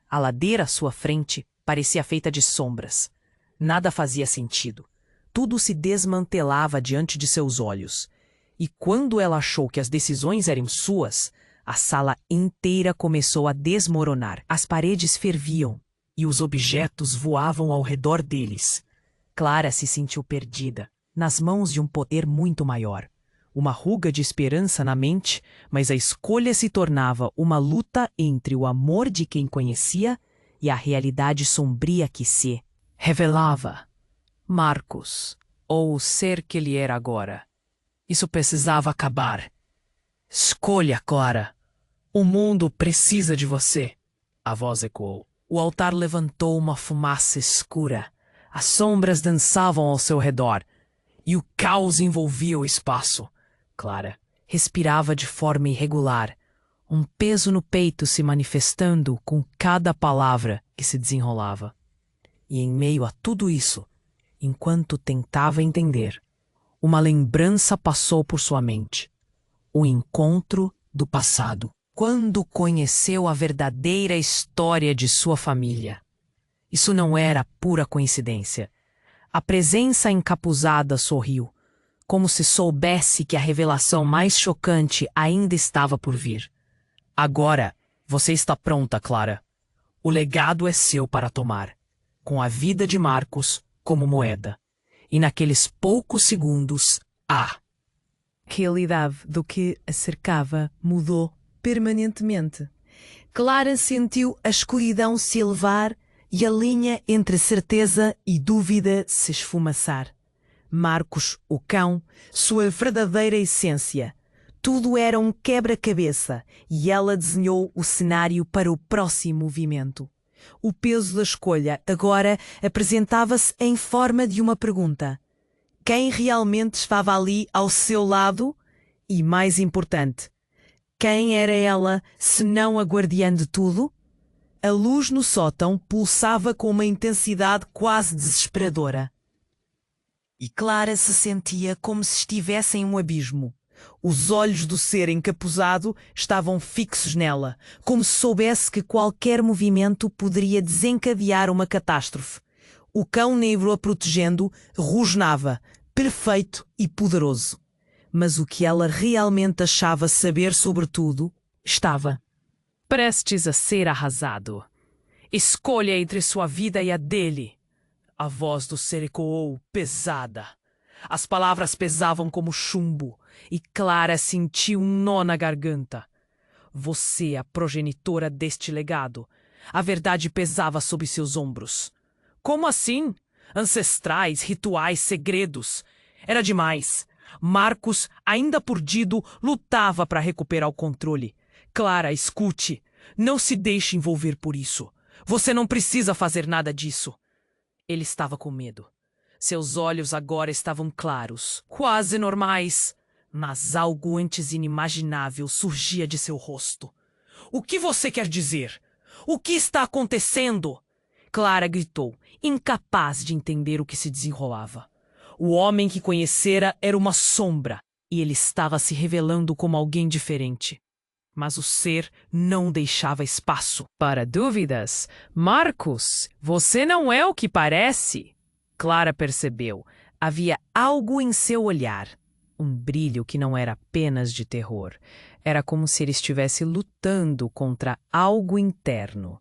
A ladeira à sua frente parecia feita de sombras. Nada fazia sentido. Tudo se desmantelava diante de seus olhos. E quando ela achou que as decisões eram suas, a sala inteira começou a desmoronar. As paredes ferviam e os objetos voavam ao redor deles. Clara se sentiu perdida, nas mãos de um poder muito maior. Uma ruga de esperança na mente, mas a escolha se tornava uma luta entre o amor de quem conhecia e a realidade sombria que se revelava. Marcos, ou o ser que ele era agora. Isso precisava acabar. Escolha, Clara. O mundo precisa de você. A voz ecoou. O altar levantou uma fumaça escura. As sombras dançavam ao seu redor. E o caos envolvia o espaço. Clara respirava de forma irregular. Um peso no peito se manifestando com cada palavra que se desenrolava. E em meio a tudo isso, enquanto tentava entender, uma lembrança passou por sua mente. O encontro do passado. Quando conheceu a verdadeira história de sua família. Isso não era pura coincidência. A presença encapuzada sorriu, como se soubesse que a revelação mais chocante ainda estava por vir. Agora, você está pronta, Clara. O legado é seu para tomar, com a vida de Marcos como moeda. E naqueles poucos segundos, a realidade do que a cercava mudou permanentemente. Clara sentiu a escuridão se elevar e a linha entre certeza e dúvida se esfumaçar. Marcos, o cão, sua verdadeira essência. Tudo era um quebra-cabeça e ela desenhou o cenário para o próximo movimento. O peso da escolha agora apresentava-se em forma de uma pergunta. quem realmente estava ali ao seu lado e, mais importante, quem era ela senão a guardiã de tudo? A luz no sótão pulsava com uma intensidade quase desesperadora. E Clara se sentia como se estivesse em um abismo. Os olhos do ser encapuzado estavam fixos nela, como se soubesse que qualquer movimento poderia desencadear uma catástrofe. O cão negro a protegendo rosnava, perfeito e poderoso. Mas o que ela realmente achava saber sobre tudo estava prestes a ser arrasado. Escolha entre sua vida e a dele. A voz do ser ecoou pesada. As palavras pesavam como chumbo, e Clara sentiu um nó na garganta. Você, a progenitora deste legado. A verdade pesava sob seus ombros. Como assim? Ancestrais, rituais, segredos. Era demais. Marcos, ainda perdido, lutava para recuperar o controle. Clara, escute. Não se deixe envolver por isso. Você não precisa fazer nada disso. Ele estava com medo. Seus olhos agora estavam claros, quase normais, mas algo antes inimaginável surgia de seu rosto. O que você quer dizer? O que está acontecendo? Clara gritou, incapaz de entender o que se desenrolava. O homem que conhecera era uma sombra, e ele estava se revelando como alguém diferente. Mas o ser não deixava espaço para dúvidas. Marcos, você não é o que parece. Clara percebeu. Havia algo em seu olhar. Um brilho que não era apenas de terror. Era como se ele estivesse lutando contra algo interno.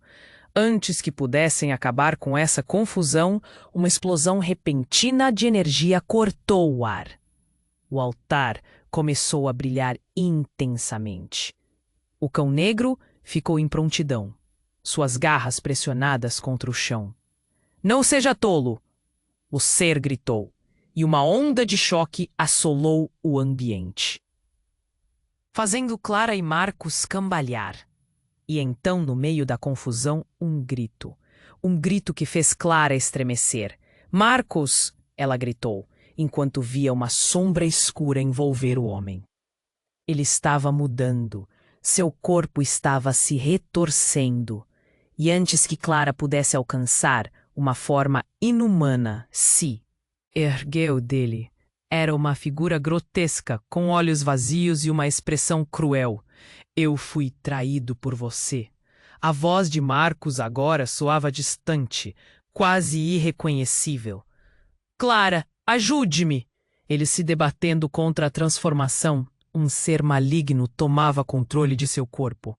Antes que pudessem acabar com essa confusão, uma explosão repentina de energia cortou o ar. O altar começou a brilhar intensamente. O cão negro ficou em prontidão, suas garras pressionadas contra o chão. Não seja tolo! O ser gritou, e uma onda de choque assolou o ambiente, fazendo Clara e Marcos cambalear. E então, no meio da confusão, um grito que fez Clara estremecer. Marcos! Ela gritou, enquanto via uma sombra escura envolver o homem. Ele estava mudando. Seu corpo estava se retorcendo, e antes que Clara pudesse alcançar, uma forma inumana se ergueu dele. Era uma figura grotesca, com olhos vazios e uma expressão cruel. Eu fui traído por você. A voz de Marcos agora soava distante, quase irreconhecível. Clara, ajude-me! Ele se debatendo contra a transformação. Um ser maligno tomava controle de seu corpo.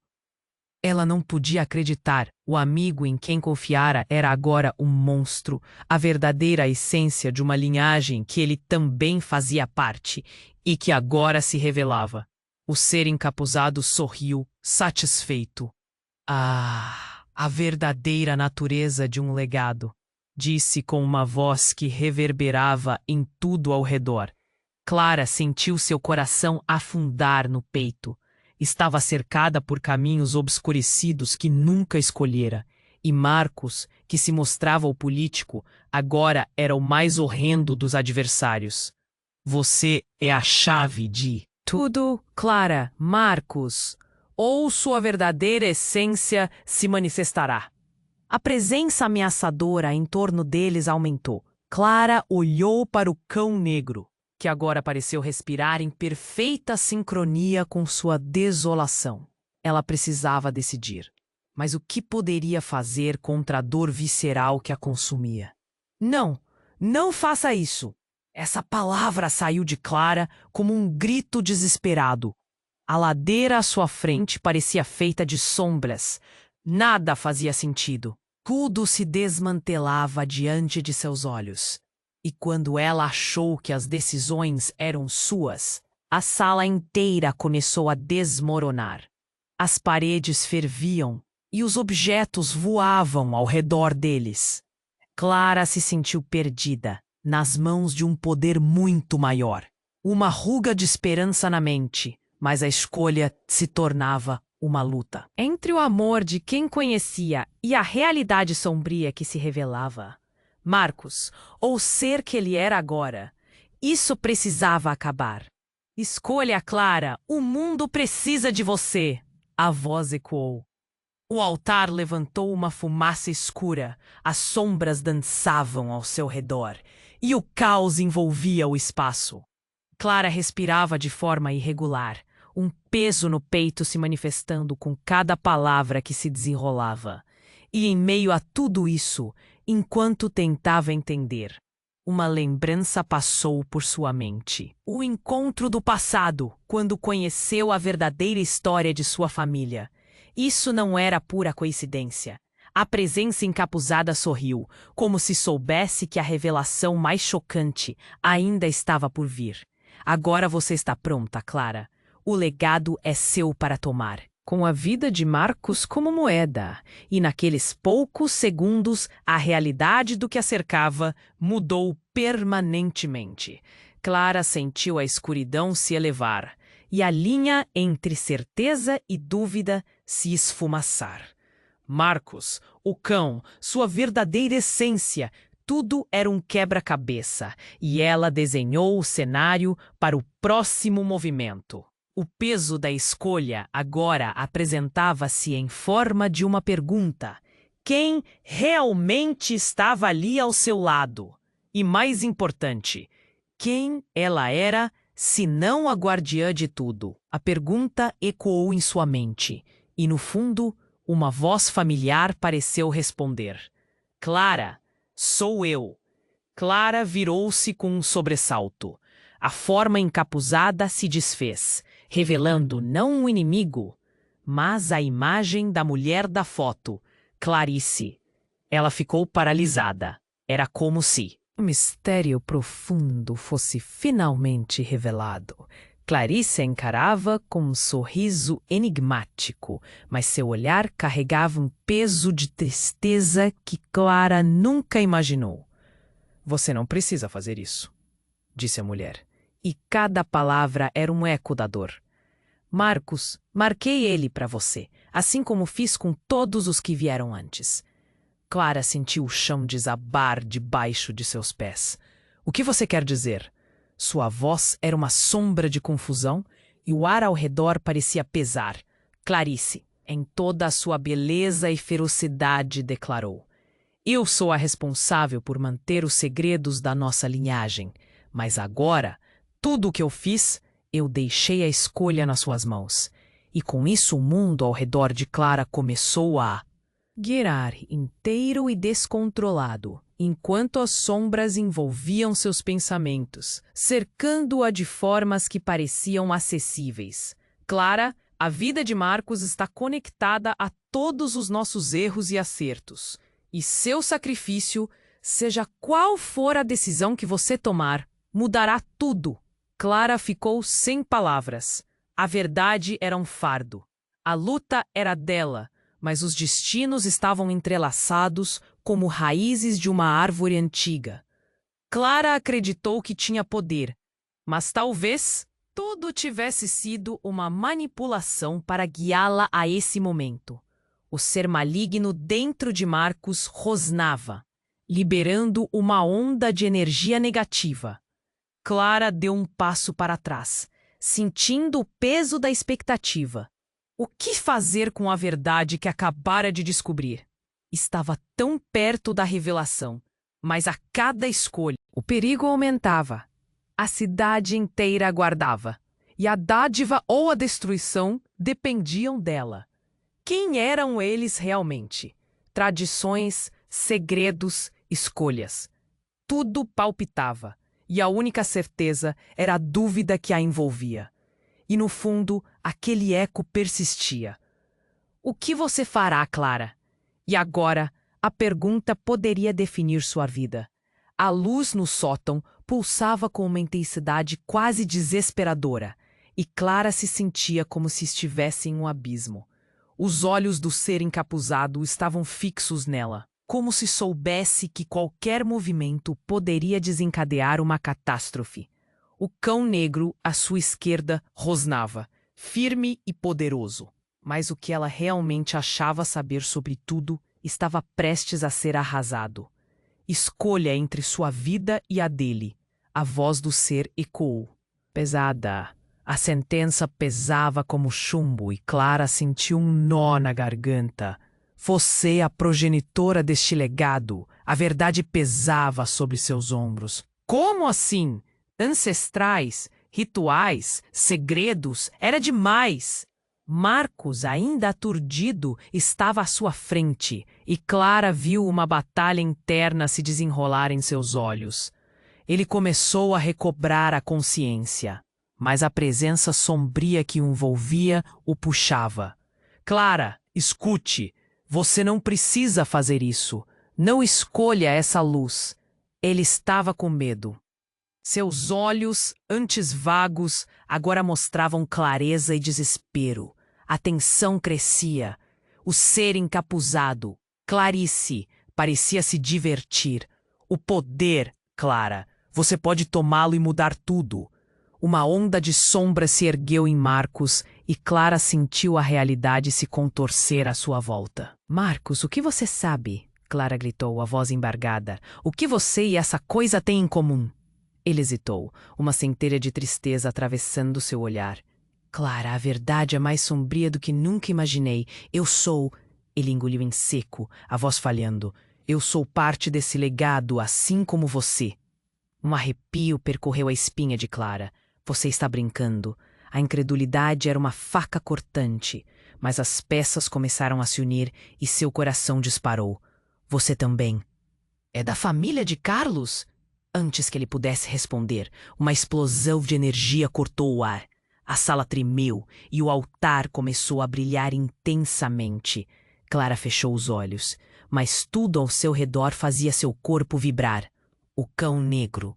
Ela não podia acreditar. O amigo em quem confiara era agora um monstro, a verdadeira essência de uma linhagem que ele também fazia parte e que agora se revelava. O ser encapuzado sorriu, satisfeito. Ah, a verdadeira natureza de um legado, disse com uma voz que reverberava em tudo ao redor. Clara sentiu seu coração afundar no peito. Estava cercada por caminhos obscurecidos que nunca escolhera. E Marcos, que se mostrava o político, agora era o mais horrendo dos adversários. Você é a chave de tudo, Clara, Marcos, ou sua verdadeira essência se manifestará. A presença ameaçadora em torno deles aumentou. Clara olhou para o cão negro, que agora pareceu respirar em perfeita sincronia com sua desolação. Ela precisava decidir. Mas o que poderia fazer contra a dor visceral que a consumia? Não, não faça isso! Essa palavra saiu de Clara como um grito desesperado. A ladeira à sua frente parecia feita de sombras. Nada fazia sentido. Tudo se desmantelava diante de seus olhos. E quando ela achou que as decisões eram suas, a sala inteira começou a desmoronar. As paredes ferviam e os objetos voavam ao redor deles. Clara se sentiu perdida, nas mãos de um poder muito maior. Uma ruga de esperança na mente, mas a escolha se tornava uma luta. Entre o amor de quem conhecia e a realidade sombria que se revelava, Marcos, ou ser que ele era agora, Isso precisava acabar. Escolha, Clara, o mundo precisa de você. A voz ecoou. O altar levantou uma fumaça escura, as sombras dançavam ao seu redor, e o caos envolvia o espaço. Clara respirava de forma irregular, um peso no peito se manifestando com cada palavra que se desenrolava. E em meio a tudo isso, enquanto tentava entender, uma lembrança passou por sua mente. O encontro do passado, quando conheceu a verdadeira história de sua família. Isso não era pura coincidência. A presença encapuzada sorriu, como se soubesse que a revelação mais chocante ainda estava por vir. Agora você está pronta, Clara. O legado é seu para tomar. Com a vida de Marcos como moeda, e naqueles poucos segundos a realidade do que a cercava mudou permanentemente. Clara sentiu a escuridão se elevar, e a linha entre certeza e dúvida se esfumaçar. Marcos, o cão, sua verdadeira essência, tudo era um quebra-cabeça, e ela desenhou o cenário para o próximo movimento. O peso da escolha agora apresentava-se em forma de uma pergunta. Quem realmente estava ali ao seu lado? E mais importante, quem ela era, se não a guardiã de tudo? A pergunta ecoou em sua mente, e no fundo, uma voz familiar pareceu responder. Clara, sou eu. Clara virou-se com um sobressalto. A forma encapuzada se desfez, revelando não o inimigo, mas a imagem da mulher da foto, Clarice. Ela ficou paralisada. Era como se um mistério profundo fosse finalmente revelado. Clarice a encarava com um sorriso enigmático, mas seu olhar carregava um peso de tristeza que Clara nunca imaginou. Você não precisa fazer isso, disse a mulher, e cada palavra era um eco da dor. Marcos, marquei ele para você, assim como fiz com todos os que vieram antes. Clara sentiu o chão desabar debaixo de seus pés. O que você quer dizer? Sua voz era uma sombra de confusão e o ar ao redor parecia pesar. Clarice, em toda a sua beleza e ferocidade, declarou. Eu sou a responsável por manter os segredos da nossa linhagem, mas agora, tudo o que eu fiz, eu deixei a escolha nas suas mãos. E com isso o mundo ao redor de Clara começou a girar inteiro e descontrolado, enquanto as sombras envolviam seus pensamentos, cercando-a de formas que pareciam acessíveis. Clara, a vida de Marcos está conectada a todos os nossos erros e acertos. E seu sacrifício, seja qual for a decisão que você tomar, mudará tudo. Clara ficou sem palavras. A verdade era um fardo. A luta era dela, mas os destinos estavam entrelaçados como raízes de uma árvore antiga. Clara acreditou que tinha poder, mas talvez tudo tivesse sido uma manipulação para guiá-la a esse momento. O ser maligno dentro de Marcos rosnava, liberando uma onda de energia negativa. Clara deu um passo para trás, sentindo o peso da expectativa. O que fazer com a verdade que acabara de descobrir? Estava tão perto da revelação, mas a cada escolha, o perigo aumentava. A cidade inteira aguardava, e a dádiva ou a destruição dependiam dela. Quem eram eles realmente? Tradições, segredos, escolhas. Tudo palpitava, e a única certeza era a dúvida que a envolvia. E no fundo, aquele eco persistia. O que você fará, Clara? E agora, a pergunta poderia definir sua vida. A luz no sótão pulsava com uma intensidade quase desesperadora, e Clara se sentia como se estivesse em um abismo. Os olhos do ser encapuzado estavam fixos nela, como se soubesse que qualquer movimento poderia desencadear uma catástrofe. O cão negro, à sua esquerda, rosnava, firme e poderoso. Mas o que ela realmente achava saber sobre tudo estava prestes a ser arrasado. Escolha entre sua vida e a dele. a voz do ser ecoou. Pesada. A sentença pesava como chumbo e Clara sentiu um nó na garganta. Você é a progenitora deste legado. A verdade pesava sobre seus ombros. Como assim? Ancestrais, rituais, segredos, era demais. Marcos, ainda aturdido, estava à sua frente, e Clara viu uma batalha interna se desenrolar em seus olhos. Ele começou a recobrar a consciência, mas a presença sombria que o envolvia o puxava. Clara, escute, você não precisa fazer isso. Não escolha essa luz. Ele estava com medo. Seus olhos, antes vagos, agora mostravam clareza e desespero. A tensão crescia. O ser encapuzado, Clarice, parecia se divertir. O poder, Clara, você pode tomá-lo e mudar tudo. Uma onda de sombra se ergueu em Marcos e Clara sentiu a realidade se contorcer à sua volta. Marcos, o que você sabe? Clara gritou, a voz embargada. O que você e essa coisa têm em comum? Ele hesitou, uma centelha de tristeza atravessando seu olhar. Clara, a verdade é mais sombria do que nunca imaginei. Eu sou... Ele engoliu em seco, a voz falhando. Eu sou parte desse legado, assim como você. Um arrepio percorreu a espinha de Clara. Você está brincando. A incredulidade era uma faca cortante, mas as peças começaram a se unir e seu coração disparou. Você também. É da família de Carlos? Antes que ele pudesse responder, uma explosão de energia cortou o ar. A sala tremeu e o altar começou a brilhar intensamente. Clara fechou os olhos, mas tudo ao seu redor fazia seu corpo vibrar. O cão negro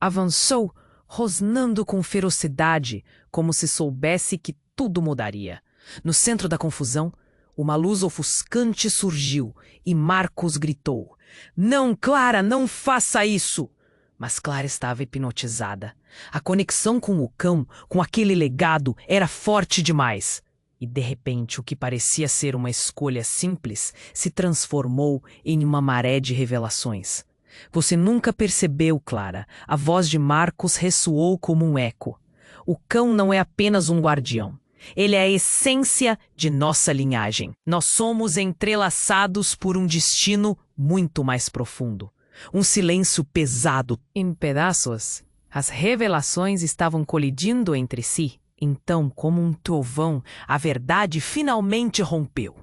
avançou, rosnando com ferocidade, como se soubesse que tudo mudaria. No centro da confusão, uma luz ofuscante surgiu e Marcos gritou: Não, Clara, não faça isso! Mas Clara estava hipnotizada. A conexão com o cão, com aquele legado, era forte demais. E, de repente, o que parecia ser uma escolha simples se transformou em uma maré de revelações. Você nunca percebeu, Clara. A voz de Marcos ressoou como um eco. O cão não é apenas um guardião. Ele é a essência de nossa linhagem. Nós somos entrelaçados por um destino muito mais profundo. Um silêncio pesado em pedaços. As revelações estavam colidindo entre si. Então, como um trovão, a verdade finalmente rompeu.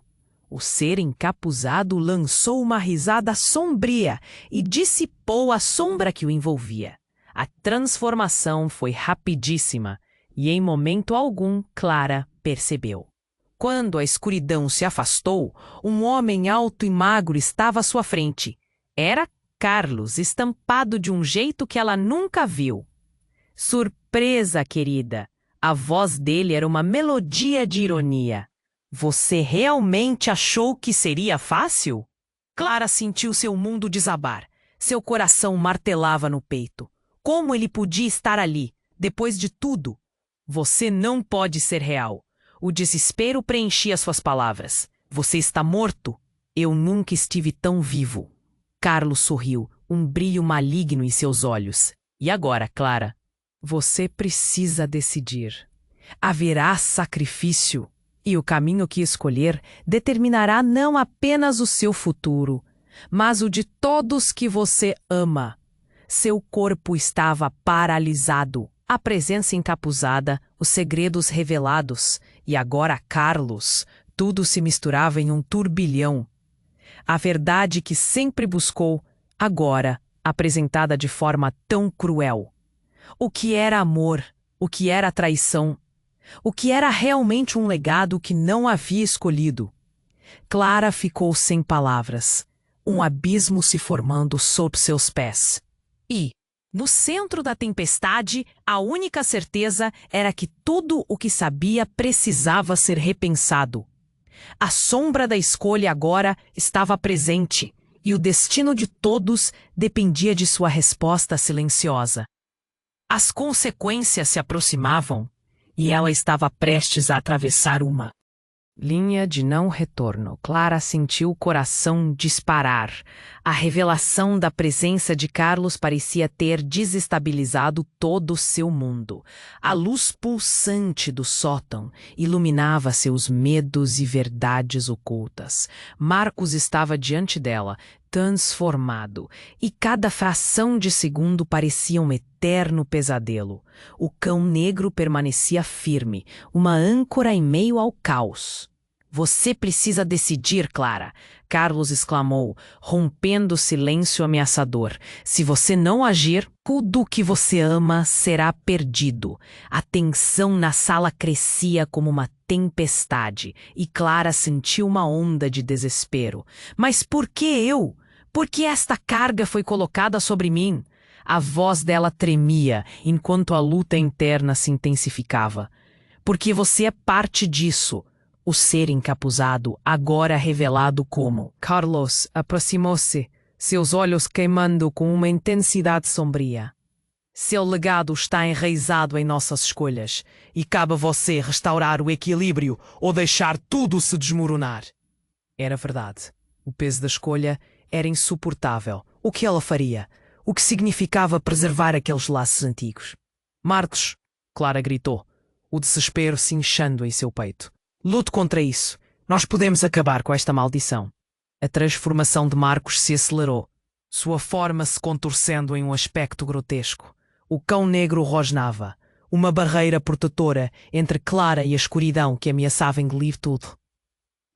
O ser encapuzado lançou uma risada sombria e dissipou a sombra que o envolvia. A transformação foi rapidíssima e, em momento algum, Clara percebeu. Quando a escuridão se afastou, um homem alto e magro estava à sua frente. Era Carlos, estampado de um jeito que ela nunca viu. Surpresa, querida! A voz dele era uma melodia de ironia. Você realmente achou que seria fácil? Clara sentiu seu mundo desabar. Seu coração martelava no peito. Como ele podia estar ali, depois de tudo? Você não pode ser real. O desespero preenchia suas palavras. Você está morto? Eu nunca estive tão vivo. Carlos sorriu, um brilho maligno em seus olhos. E agora, Clara? Você precisa decidir. Haverá sacrifício, e o caminho que escolher determinará não apenas o seu futuro, mas o de todos que você ama. Seu corpo estava paralisado, a presença encapuzada, os segredos revelados, e agora Carlos, tudo se misturava em um turbilhão. A verdade que sempre buscou, agora apresentada de forma tão cruel. O que era amor? O que era traição? O que era realmente um legado que não havia escolhido? Clara ficou sem palavras, um abismo se formando sob seus pés. E, no centro da tempestade, a única certeza era que tudo o que sabia precisava ser repensado. A sombra da escolha agora estava presente, e o destino de todos dependia de sua resposta silenciosa. As consequências se aproximavam, e ela estava prestes a atravessar uma linha de não retorno. Clara sentiu o coração disparar. A revelação da presença de Carlos parecia ter desestabilizado todo o seu mundo. A luz pulsante do sótão iluminava seus medos e verdades ocultas. Marcos estava diante dela, transformado, e cada fração de segundo parecia um eterno pesadelo. O cão negro permanecia firme, uma âncora em meio ao caos. Você precisa decidir, Clara, Carlos exclamou, rompendo o silêncio ameaçador. Se você não agir, tudo que você ama será perdido. A tensão na sala crescia como uma tempestade e Clara sentiu uma onda de desespero. Mas por que eu? Por que esta carga foi colocada sobre mim? A voz dela tremia enquanto a luta interna se intensificava. Porque você é parte disso. O ser encapuzado, agora revelado como. Carlos aproximou-se, seus olhos queimando com uma intensidade sombria. Seu legado está enraizado em nossas escolhas, e cabe a você restaurar o equilíbrio ou deixar tudo se desmoronar. Era verdade. O peso da escolha era insuportável. O que ela faria? O que significava preservar aqueles laços antigos? Marcos, Clara gritou, o desespero se inchando em seu peito. Lute contra isso. Nós podemos acabar com esta maldição. A transformação de Marcos se acelerou, sua forma se contorcendo em um aspecto grotesco. O cão negro rosnava, uma barreira protetora entre Clara e a escuridão que ameaçava engolir tudo.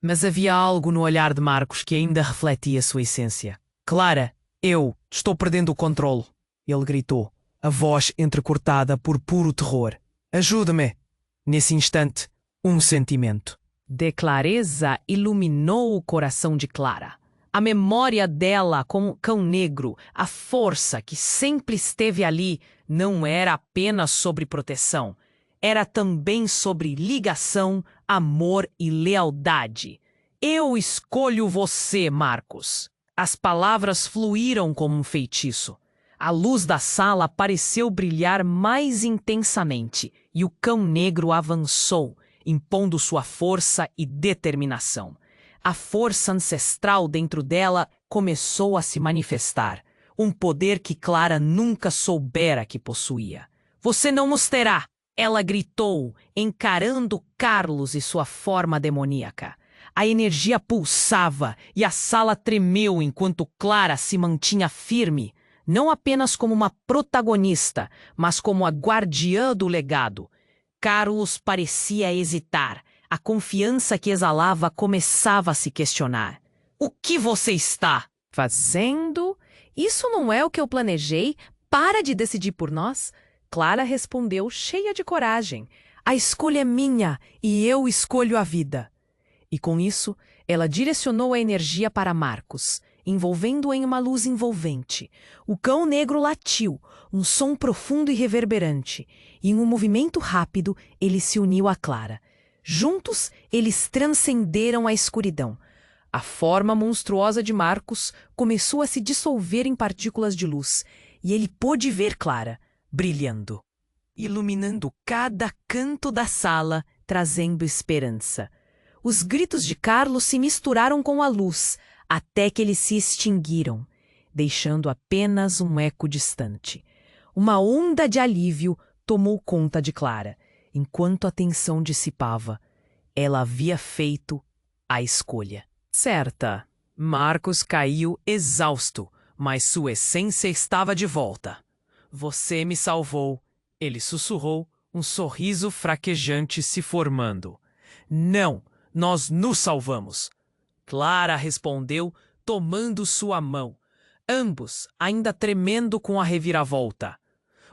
Mas havia algo no olhar de Marcos que ainda refletia sua essência. Clara, eu estou perdendo o controle, ele gritou, a voz entrecortada por puro terror. Ajuda-me. Nesse instante, um sentimento de clareza iluminou o coração de Clara. A memória dela como cão negro, a força que sempre esteve ali, não era apenas sobre proteção. Era também sobre ligação, amor e lealdade. Eu escolho você, Marcos. As palavras fluíram como um feitiço. A luz da sala pareceu brilhar mais intensamente e o cão negro avançou, impondo sua força e determinação. A força ancestral dentro dela começou a se manifestar, um poder que Clara nunca soubera que possuía. Você não nos terá, ela gritou, encarando Carlos e sua forma demoníaca. A energia pulsava e a sala tremeu enquanto Clara se mantinha firme, não apenas como uma protagonista, mas como a guardiã do legado. Carlos parecia hesitar. A confiança que exalava começava a se questionar. O que você está fazendo? Isso não é o que eu planejei. Para de decidir por nós. Clara respondeu, cheia de coragem. A escolha é minha e eu escolho a vida. E com isso, ela direcionou a energia para Marcos, envolvendo-o em uma luz envolvente. O cão negro latiu, um som profundo e reverberante, e em um movimento rápido ele se uniu a Clara. Juntos, eles transcenderam a escuridão. A forma monstruosa de Marcos começou a se dissolver em partículas de luz, e ele pôde ver Clara, brilhando, iluminando cada canto da sala, trazendo esperança. Os gritos de Carlos se misturaram com a luz, até que eles se extinguiram, deixando apenas um eco distante. Uma onda de alívio tomou conta de Clara. Enquanto a tensão dissipava, ela havia feito a escolha certa. Marcos caiu exausto, mas sua essência estava de volta. Você me salvou, ele sussurrou, um sorriso fraquejante se formando. Não, nós nos salvamos. Clara respondeu, tomando sua mão, ambos ainda tremendo com a reviravolta.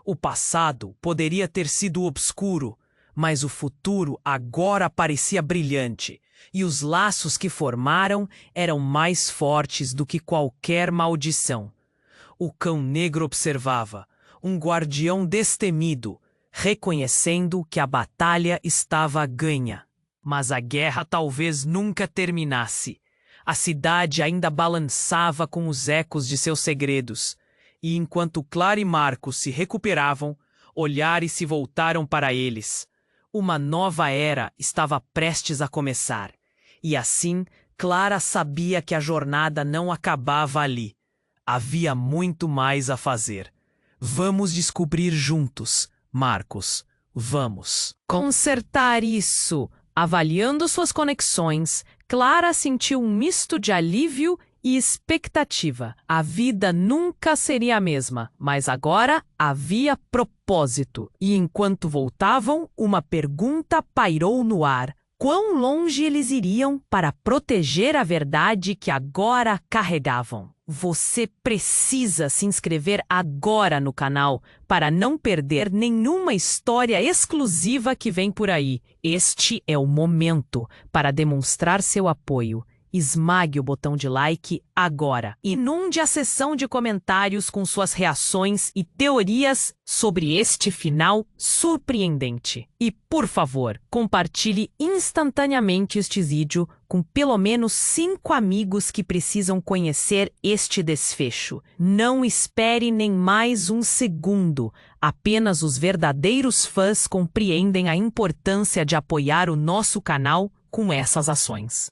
O passado poderia ter sido obscuro, mas o futuro agora parecia brilhante, e os laços que formaram eram mais fortes do que qualquer maldição. O cão negro observava, um guardião destemido, reconhecendo que a batalha estava ganha. Mas a guerra talvez nunca terminasse. A cidade ainda balançava com os ecos de seus segredos, e enquanto Clara e Marcos se recuperavam, olhares se voltaram para eles. Uma nova era estava prestes a começar, e assim Clara sabia que a jornada não acabava ali. Havia muito mais a fazer. Vamos descobrir juntos, Marcos. Vamos. Consertar isso. Avaliando suas conexões, Clara sentiu um misto de alívio e expectativa. A vida nunca seria a mesma, mas agora havia propósito. E enquanto voltavam, uma pergunta pairou no ar. Quão longe eles iriam para proteger a verdade que agora carregavam? Você precisa se inscrever agora no canal para não perder nenhuma história exclusiva que vem por aí. Este é o momento para demonstrar seu apoio. Esmague o botão de like agora. Inunde a seção de comentários com suas reações e teorias sobre este final surpreendente. E, por favor, compartilhe instantaneamente este vídeo com pelo menos 5 amigos que precisam conhecer este desfecho. Não espere nem mais um segundo. Apenas os verdadeiros fãs compreendem a importância de apoiar o nosso canal com essas ações.